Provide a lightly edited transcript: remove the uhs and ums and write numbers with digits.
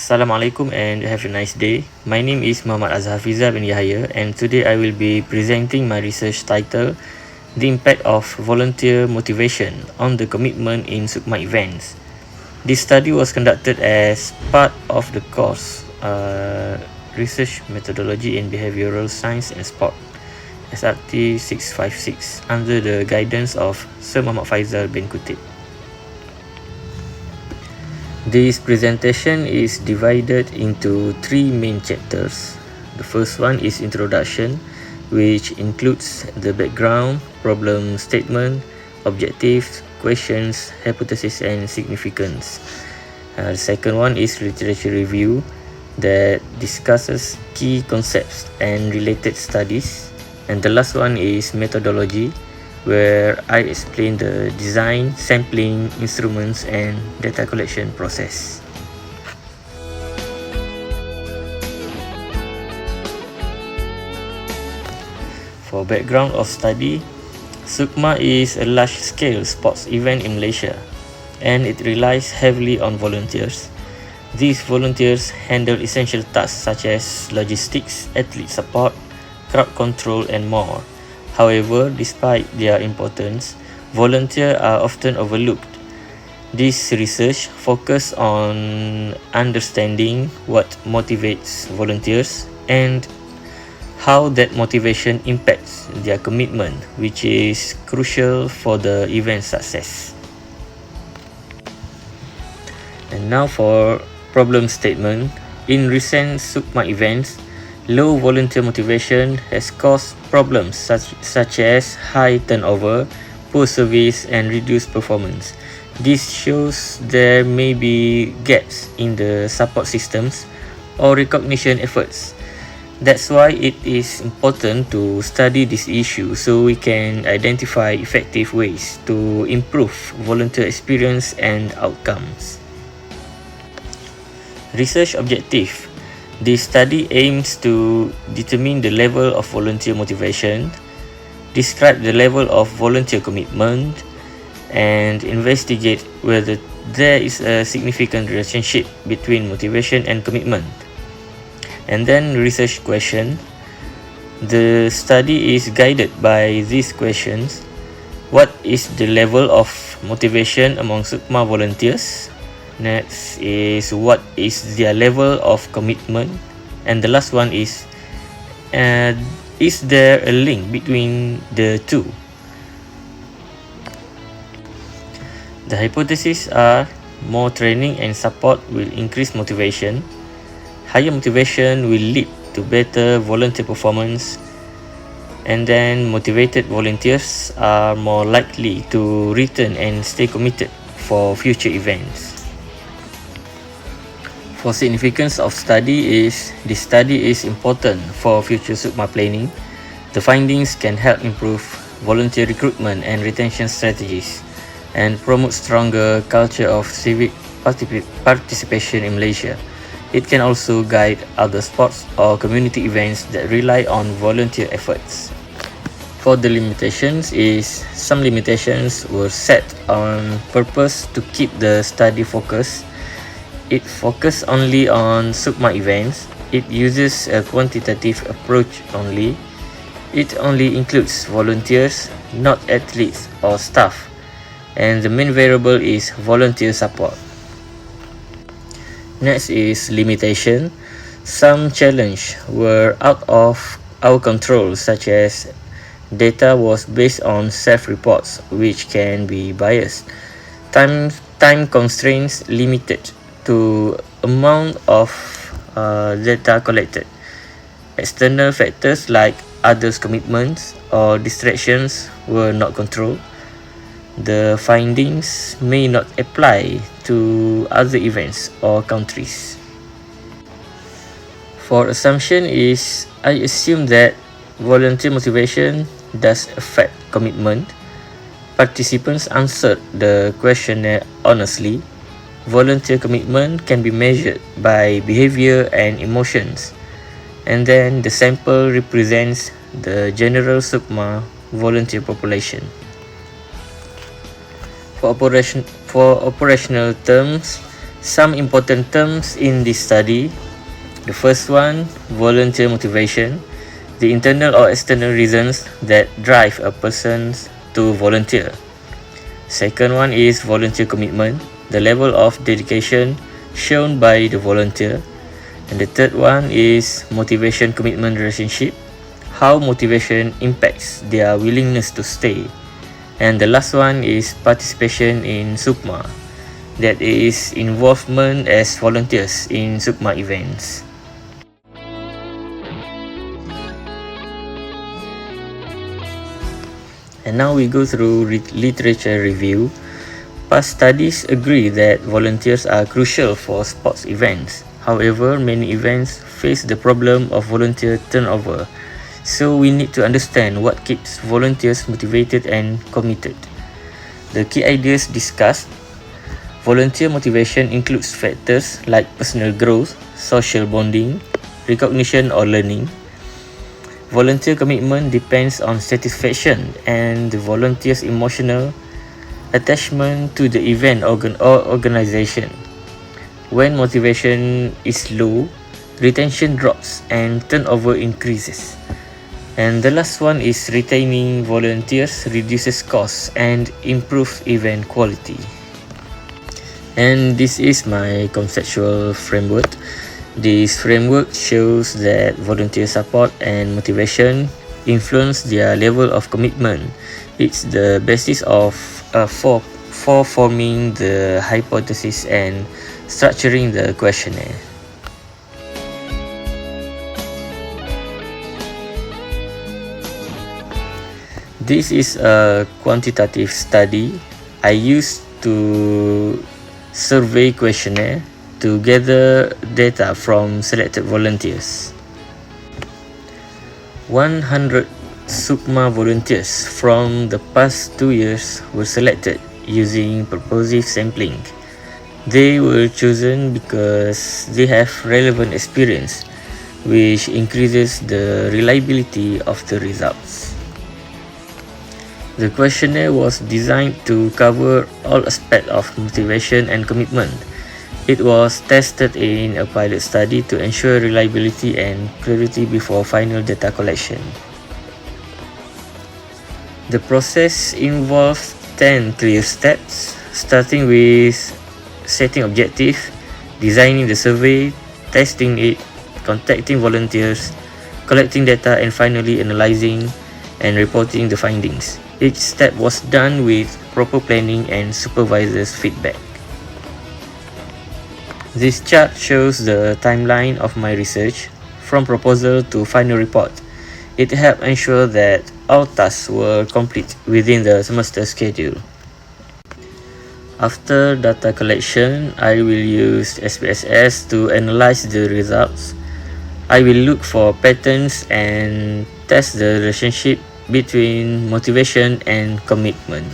Assalamualaikum and have a nice day. My name is Muhammad Azhar Fiza bin Yahya, and today I will be presenting my research title, The Impact of Volunteer Motivation on the Commitment in SUKMA Events. This study was conducted as part of the course Research Methodology in Behavioural Science and Sport, SRT656, under the guidance of Sir Muhammad Faizal bin Kutib. This presentation is divided into three main chapters. The first one is introduction, which includes the background, problem statement, objectives, questions, hypothesis and significance. The second one is literature review that discusses key concepts and related studies. And the last one is methodology, where I explain the design, sampling, instruments and data collection process. For background of study, SUKMA is a large-scale sports event in Malaysia, and it relies heavily on volunteers. These volunteers handle essential tasks such as logistics, athlete support, crowd control and more. However, despite their importance, volunteers are often overlooked. This research focuses on understanding what motivates volunteers and how that motivation impacts their commitment, which is crucial for the event's success. And now for problem statement. In recent SUKMA events, low volunteer motivation has caused problems such as high turnover, poor service and reduced performance. This shows there may be gaps in the support systems or recognition efforts. That's why it is important to study this issue so we can identify effective ways to improve volunteer experience and outcomes. Research objective. This study aims to determine the level of volunteer motivation, describe the level of volunteer commitment, and investigate whether there is a significant relationship between motivation and commitment. And then research question. The study is guided by these questions. What is the level of motivation among SUKMA volunteers? Next is what is their level of commitment, and the last one is there a link between the two? The hypotheses are more training and support will increase motivation. Higher motivation will lead to better volunteer performance, and then motivated volunteers are more likely to return and stay committed for future events. For significance of study is, this study is important for future SUKMA planning. The findings can help improve volunteer recruitment and retention strategies and promote stronger culture of civic participation in Malaysia. It can also guide other sports or community events that rely on volunteer efforts. For the limitations is, some limitations were set on purpose to keep the study focused. It focuses only on SUKMA events. It uses a quantitative approach only. It only includes volunteers, not athletes or staff. And the main variable is volunteer support. Next is limitation. Some challenges were out of our control, such as data was based on self-reports, which can be biased. Time constraints limited to amount of data collected. External factors like others' commitments or distractions were not controlled. The findings may not apply to other events or countries. For assumption is, I assume that volunteer motivation does affect commitment. Participants answered the questionnaire honestly. Volunteer commitment can be measured by behavior and emotions, and then the sample represents the general SUKMA volunteer population. For operational terms, Some important terms in this study. The first one, volunteer motivation, the internal or external reasons that drive a person to volunteer. Second one is volunteer commitment, the level of dedication shown by the volunteer. And the third one is motivation commitment relationship, how motivation impacts their willingness to stay. And the last one is participation in SUKMA, that is involvement as volunteers in SUKMA events. And now we go through literature review. Past studies agree that volunteers are crucial for sports events. However, many events face the problem of volunteer turnover. So we need to understand what keeps volunteers motivated and committed. The key ideas discussed. Volunteer motivation includes factors like personal growth, social bonding, recognition or learning. Volunteer commitment depends on satisfaction and the volunteer's emotional attachment to the event or organization. When motivation is low, retention drops and turnover increases. And the last one is retaining volunteers reduces costs and improves event quality. And this is my conceptual framework. This framework shows that volunteer support and motivation influence their level of commitment. It's the basis of for forming the hypothesis and structuring the questionnaire. This is a quantitative study. I used to survey questionnaire to gather data from selected volunteers. 100 SUKMA volunteers from the past 2 years were selected using purposive sampling. They were chosen because they have relevant experience, which increases the reliability of the results. The questionnaire was designed to cover all aspects of motivation and commitment. It was tested in a pilot study to ensure reliability and clarity before final data collection. The process involves 10 clear steps, starting with setting objective, designing the survey, testing it, contacting volunteers, collecting data, and finally analyzing and reporting the findings. Each step was done with proper planning and supervisor's feedback. This chart shows the timeline of my research from proposal to final report. It helped ensure that all tasks were complete within the semester schedule. After data collection, I will use SPSS to analyze the results. I will look for patterns and test the relationship between motivation and commitment.